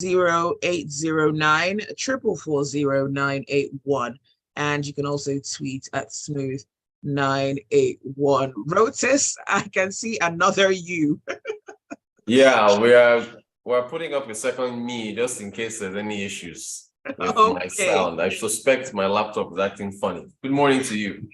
0809 4440981. And you can also tweet at smooth981. Rotus, I can see another you. Yeah, we're putting up a second me just in case there's any issues with my sound. I suspect my laptop is acting funny. Good morning to you.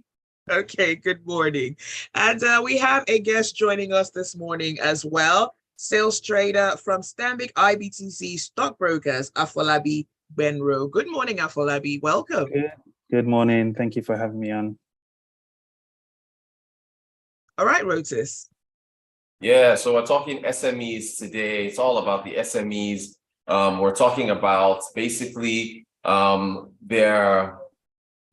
Okay, good morning. And we have a guest joining us this morning as well. Sales trader from Stanbic IBTC Stockbrokers, Afolabi Gbenro. Good morning, Afolabi. Welcome. Good morning. Thank you for having me on. All right, Rotus. Yeah, so we're talking SMEs today. It's all about the SMEs. We're talking about basically their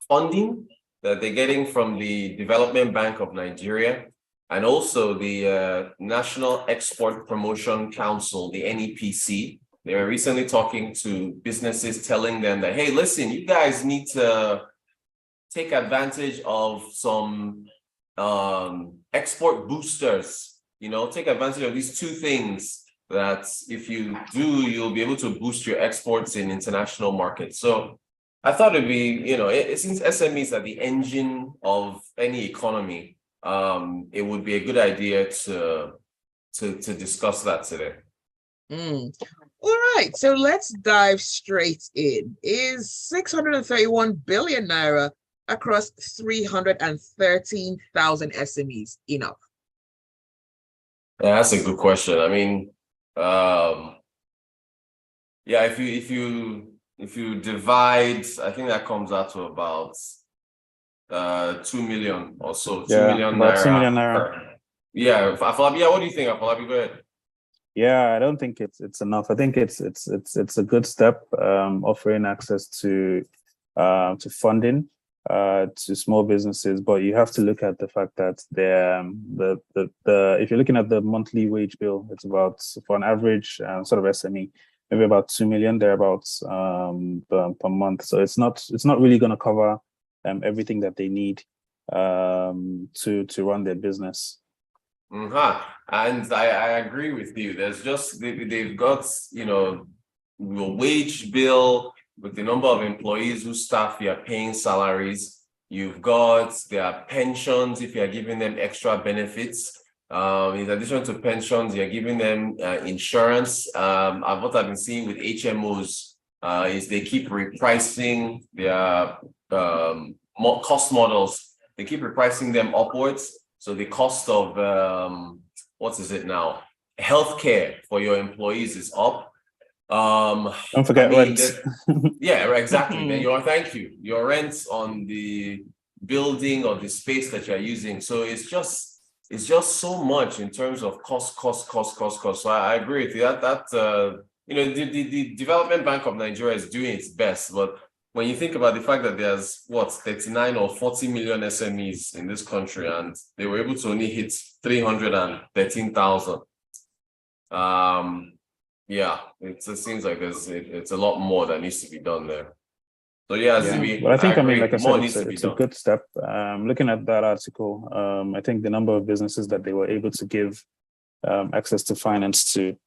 funding that they're getting from the Development Bank of Nigeria and also the National Export Promotion Council, the NEPC. They were recently talking to businesses telling them that, hey, listen, you guys need to take advantage of some export boosters. You know, take advantage of these two things that if you do, you'll be able to boost your exports in international markets. So I thought it'd be, you know, since SMEs are the engine of any economy, it would be a good idea to discuss that today. All right, so let's dive straight in. Is 631 billion naira across 313,000 SMEs enough? Yeah, that's a good question. I mean, yeah, if you divide, I think that comes out to about 2 million or so. 2 million naira. 2 million naira. Yeah, Afolabi, what do you think, Afolabi? Go ahead. Yeah, I don't think it's enough. I think it's a good step, offering access to funding to small businesses, but you have to look at the fact that if you're looking at the monthly wage bill, it's about, for an average sort of SME, maybe about 2 million thereabouts per month. So it's not really going to cover everything that they need to run their business. And I agree with you. There's just they've got, you know, your wage bill with the number of employees whose staff you are paying salaries. You've got their pensions if you're giving them extra benefits. In addition to pensions, you're giving them insurance. What I've been seeing with HMOs is they keep repricing their cost models. They keep repricing them upwards. So the cost of, what is it now? Healthcare for your employees is up. Don't forget rent. Yeah, exactly. Then thank you. Your rent on the building or the space that you're using. So it's just so much in terms of cost. So I agree with you. That you know, the Development Bank of Nigeria is doing its best, but when you think about the fact that there's 39 or 40 million SMEs in this country, and they were able to only hit 313,000. Yeah, it seems like it's a lot more that needs to be done there. So yeah, Zibby, but I think, like I said, it's a good step. Looking at that article, I think the number of businesses that they were able to give access to finance to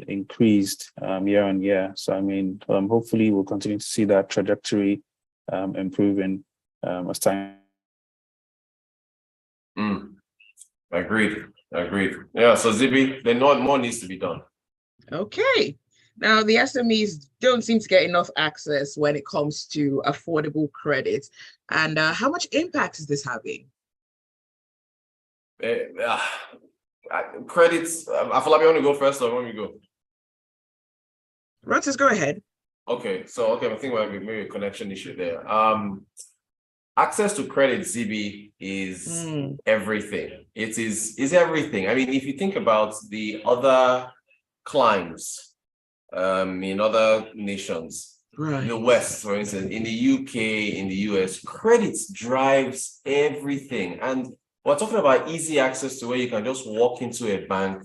increased year on year. So I mean, hopefully we'll continue to see that trajectory improving as time. Agreed. Yeah, so Zibby, then more needs to be done. Okay. Now, the SMEs don't seem to get enough access when it comes to affordable credit. And how much impact is this having? Credits, Afolabi, want to go first or want me to go? Rotus, go ahead. Okay, I think maybe a connection issue there. Access to credit, Zibby, is everything. It is everything. I mean, if you think about the other climes in other nations, right, in the West, for instance, in the UK, in the US, credit drives everything. And we're talking about easy access to where you can just walk into a bank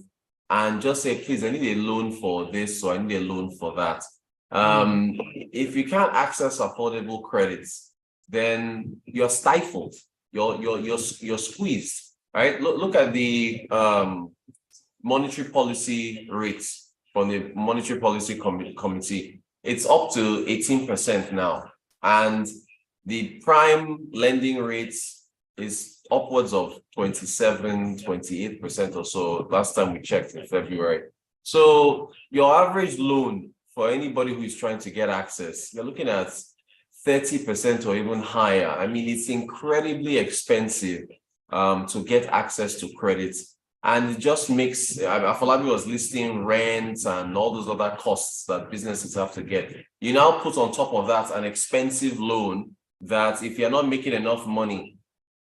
and just say, please, I need a loan for this, or I need a loan for that. If you can't access affordable credits, then you're stifled, you're squeezed, right? Look at the monetary policy rates from the Monetary Policy Committee, it's up to 18% now. And the prime lending rates is upwards of 27, 28% or so. Last time we checked in February. So your average loan for anybody who is trying to get access, you're looking at 30% or even higher. I mean, it's incredibly expensive to get access to credit. And it just makes, Afolabi was listing rent and all those other costs that businesses have to get. You now put on top of that an expensive loan that if you're not making enough money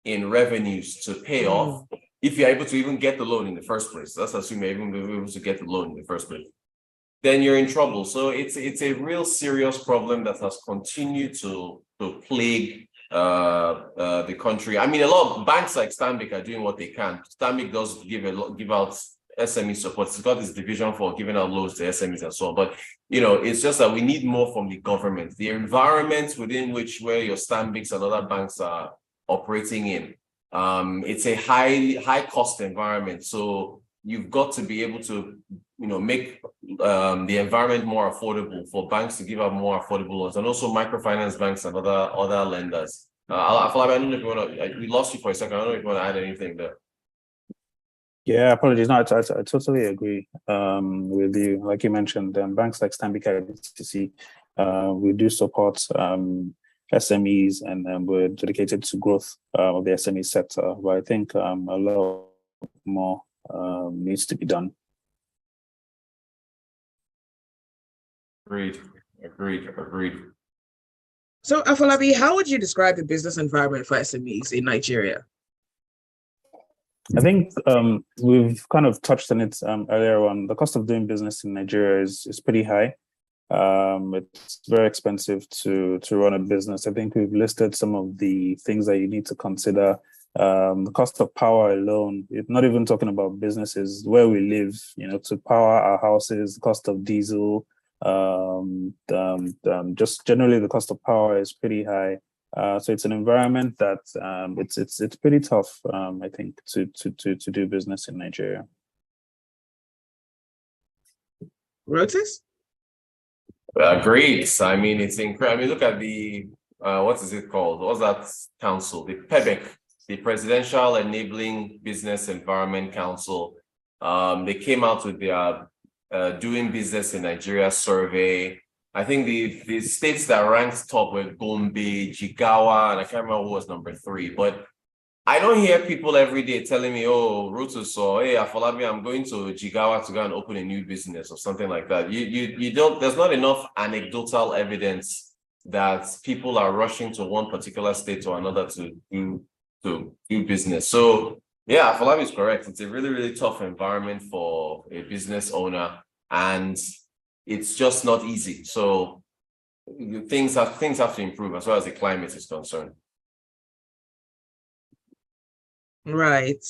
in revenues to pay off, if you're able to even get the loan in the first place, let's assume you're even able to get the loan in the first place, then you're in trouble. So it's a real serious problem that has continued to plague the country. I mean, a lot of banks like Stanbic are doing what they can. Stanbic does give out SME support. It's got this division for giving out loans to SMEs and so on. But it's just that we need more from the government. The environment within where your Stanbics and other banks are operating in, it's a high cost environment. So you've got to be able to make the environment more affordable for banks to give out more affordable loans, and also microfinance banks and other lenders. Afolabi, I don't know if you want to. We lost you for a second. I don't know if you want to add anything there. Yeah, apologies. No, I totally agree with you. Like you mentioned, banks like Stanbic IBTC, we do support SMEs, and we're dedicated to growth of the SME sector. But I think a lot more needs to be done. Agreed. So, Afolabi, how would you describe the business environment for SMEs in Nigeria? I think we've kind of touched on it earlier on. The cost of doing business in Nigeria is pretty high. It's very expensive to run a business. I think we've listed some of the things that you need to consider. The cost of power alone, not even talking about businesses, where we live, to power our houses, the cost of diesel, just generally the cost of power is pretty high. So it's an environment that it's pretty tough, I think, to do business in Nigeria. Rotus? Great. I mean, it's incredible. I mean, look at the what is it called? What's that council? The PEBEC, the Presidential Enabling Business Environment Council. They came out with their doing business in Nigeria survey. I think the states that ranked top were Gombe, Jigawa, and I can't remember who was number 3. But I don't hear people every day telling me, oh, Rotus, or hey, Afolabi, I'm going to Jigawa to go and open a new business or something like that. You don't, there's not enough anecdotal evidence that people are rushing to one particular state or another to do business. So yeah, Afolabi is correct. It's a really, really tough environment for a business owner, and it's just not easy. So things have to improve as far as the climate is concerned. Right.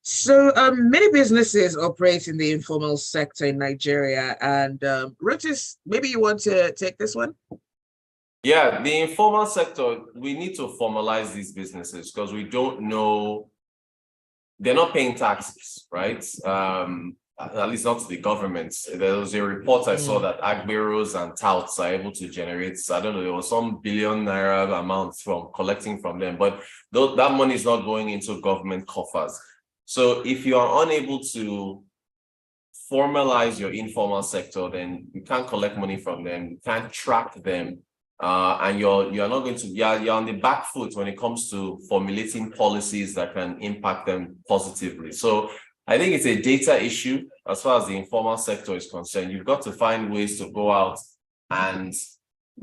So many businesses operate in the informal sector in Nigeria, and Rotus, maybe you want to take this one? Yeah, the informal sector, we need to formalize these businesses because we don't know, they're not paying taxes, right? At least not to the government. There was a report I saw that Gbenros and touts are able to generate, I don't know, there was some billion naira amounts from collecting from them, but that money is not going into government coffers. So if you are unable to formalize your informal sector, then you can't collect money from them, you can't track them, and you're not going to, you're on the back foot when it comes to formulating policies that can impact them positively. So I think it's a data issue as far as the informal sector is concerned. You've got to find ways to go out and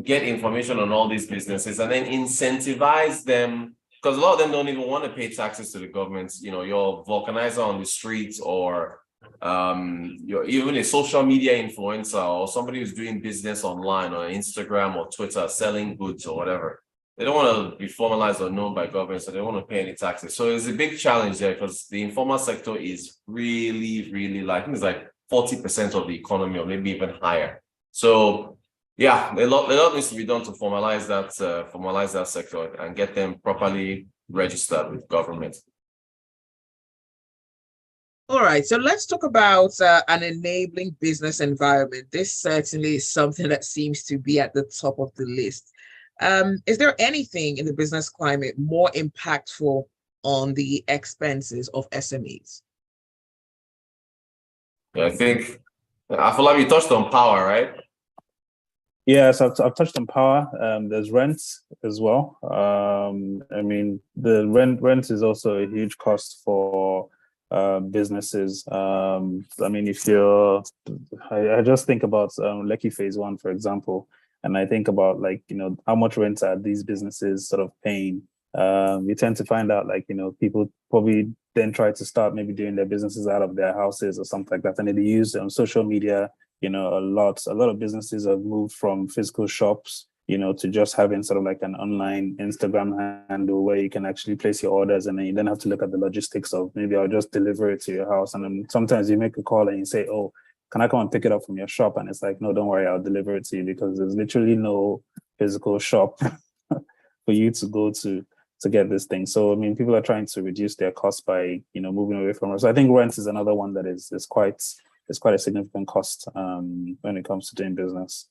get information on all these businesses and then incentivize them, because a lot of them don't even want to pay taxes to the government. Your vulcanizer on the streets, or you're even a social media influencer, or somebody who's doing business online on Instagram or Twitter selling goods or whatever. They don't want to be formalized or known by government, so they don't want to pay any taxes. So it's a big challenge there because the informal sector is really, really I think it's like 40% of the economy, or maybe even higher. So yeah, a lot needs to be done to formalize that sector and get them properly registered with government. All right, so let's talk about an enabling business environment. This certainly is something that seems to be at the top of the list. Is there anything in the business climate more impactful on the expenses of SMEs? Yeah, I think Afolabi, you touched on power, right? Yes, I've touched on power. There's rent as well. I mean, the rent is also a huge cost for businesses. I mean, I just think about Lekki Phase 1, for example, and I think about, like, how much rent are these businesses sort of paying? You tend to find out, like, people probably then try to start maybe doing their businesses out of their houses or something like that, and they use social media. A lot of businesses have moved from physical shops, to just having sort of like an online Instagram handle where you can actually place your orders, and then you don't have to look at the logistics of, maybe I'll just deliver it to your house. And then sometimes you make a call and you say, oh, can I come and pick it up from your shop? And it's like, no, don't worry, I'll deliver it to you, because there's literally no physical shop for you to go to get this thing. So, I mean, people are trying to reduce their costs by, moving away from it. So I think rent is another one that is quite a significant cost when it comes to doing business.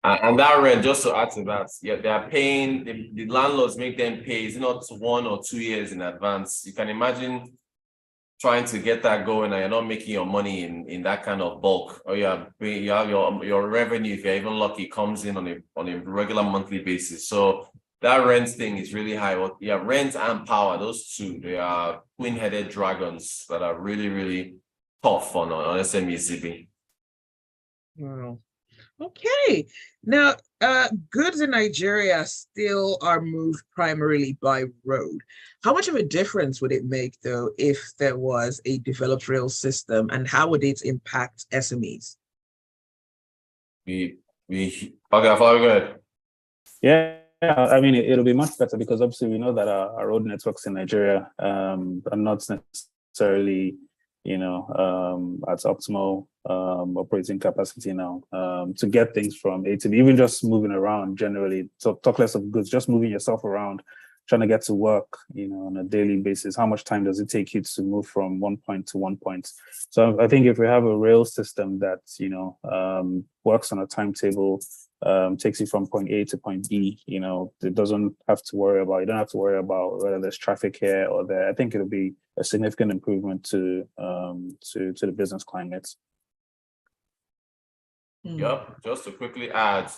And that rent, just to add to that, yeah, they are paying, the landlords make them pay, it's not 1 or 2 years in advance. You can imagine trying to get that going and you're not making your money in that kind of bulk, or you have your revenue, if you're even lucky, comes in on a regular monthly basis. So that rent thing is really high. Well, yeah, rent and power, those two, they are twin-headed dragons that are really, really tough on SME Zibby. Wow. Okay. Now, goods in Nigeria still are moved primarily by road. How much of a difference would it make, though, if there was a developed rail system, and how would it impact SMEs? Okay, go ahead. Yeah, I mean, it'll be much better, because obviously we know that our road networks in Nigeria are not necessarily, at optimal operating capacity now, to get things from A to B, even just moving around generally. So talk less of goods, just moving yourself around, trying to get to work, on a daily basis. How much time does it take you to move from one point to one point? So I think if we have a rail system that, works on a timetable, takes you from point A to point B, you don't have to worry about whether there's traffic here or there. I think it'll be a significant improvement to the business climate. Yep. Just to quickly add,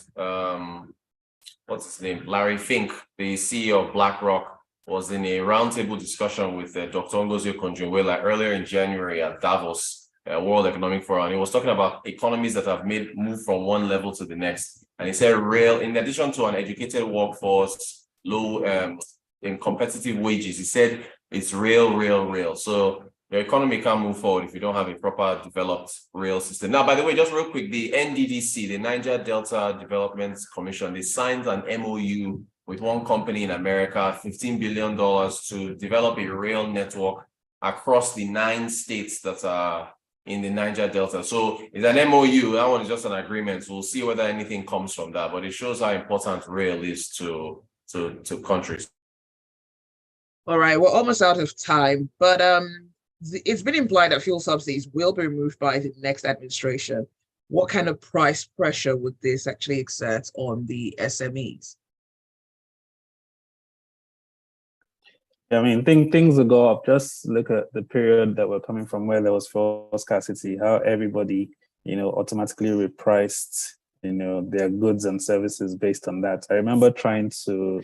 what's his name? Larry Fink, the CEO of BlackRock, was in a roundtable discussion with Dr. Ngozi Okonjo-Iweala earlier in January at Davos, World Economic Forum. And he was talking about economies that have moved from one level to the next. And he said rail, in addition to an educated workforce, low in competitive wages, he said it's rail. So the economy can't move forward if you don't have a proper developed rail system. Now, by the way, just real quick, the NDDC, the Niger Delta Development Commission, they signed an MOU with one company in America, $15 billion to develop a rail network across the 9 states that are in the Niger Delta. So it's an MOU, that one is just an agreement. So we'll see whether anything comes from that, but it shows how important rail is to countries. All right, we're almost out of time, but it's been implied that fuel subsidies will be removed by the next administration. What kind of price pressure would this actually exert on the SMEs? I mean, things will go up. Just look at the period that we're coming from, where there was fuel scarcity, how everybody, automatically repriced, their goods and services based on that. I remember trying to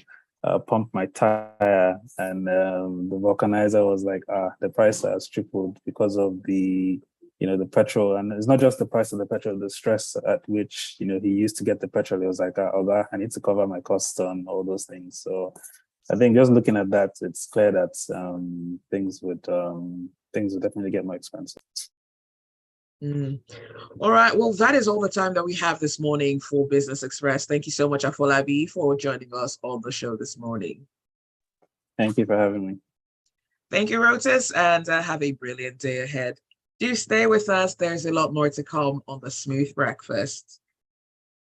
pump my tire, and the vulcanizer was like, the price has tripled because of the petrol. And it's not just the price of the petrol, the stress at which, he used to get the petrol. It was like, I need to cover my costs on all those things. So I think just looking at that, it's clear that things would definitely get more expensive. All right. Well, that is all the time that we have this morning for Business Express. Thank you so much, Afolabi, for joining us on the show this morning. Thank you for having me. Thank you, Rotus, and have a brilliant day ahead. Do stay with us. There's a lot more to come on the Smooth Breakfast.